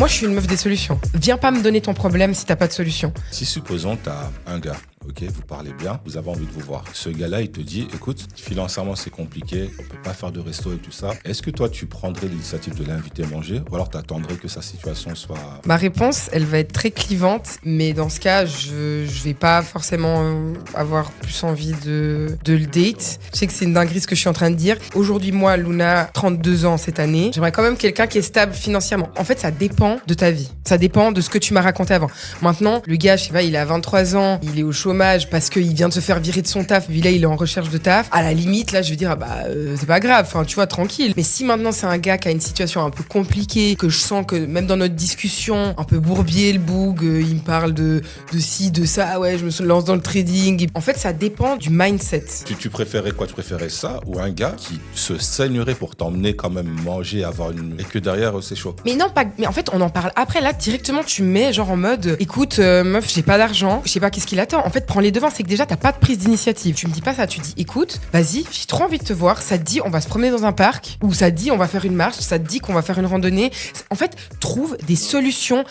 Moi, je suis une meuf des solutions. Viens pas me donner ton problème si t'as pas de solution. Si supposons t'as un gars, ok, vous parlez bien, vous avez envie de vous voir. Ce gars-là, il te dit, écoute, financièrement c'est compliqué, on peut pas faire de resto et tout ça. Est-ce que toi tu prendrais l'initiative de l'inviter à manger ou alors t'attendrais que sa situation soit... Ma réponse, elle va être très clivante, mais dans ce cas, je vais pas forcément avoir plus envie de le date. Je sais que c'est une dinguerie ce que je suis en train de dire. Aujourd'hui, moi, Luna, 32 ans cette année, j'aimerais quand même quelqu'un qui est stable financièrement. En fait, ça dépend de ta vie. Ça dépend de ce que tu m'as raconté avant. Maintenant, le gars, je sais pas, il a 23 ans, il est au chômage parce qu'il vient de se faire virer de son taf, puis là, il est en recherche de taf. À la limite, là, je vais dire, c'est pas grave, enfin, tu vois, tranquille. Mais si maintenant, c'est un gars qui a une situation un peu compliquée, que je sens que même dans notre discussion, un peu bourbier, le boug, il me parle de ci, de ça, ouais, je me lance dans le trading. En fait, ça dépend du mindset. Tu préférais quoi? Tu préférais ça ou un gars qui se saignerait pour t'emmener quand même manger, avoir une... et que derrière, c'est chaud? Mais non, pas. Mais en fait, on en parle après. Là, directement, tu mets genre en mode, écoute, meuf, j'ai pas d'argent, je sais pas qu'est-ce qu'il attend. En fait, prends les devants. C'est que déjà, t'as pas de prise d'initiative. Tu me dis pas ça. Tu dis, écoute, vas-y, j'ai trop envie de te voir. Ça te dit, on va se promener dans un parc, ou ça te dit, on va faire une marche. Ça te dit qu'on va faire une randonnée. En fait, trouve des solutions.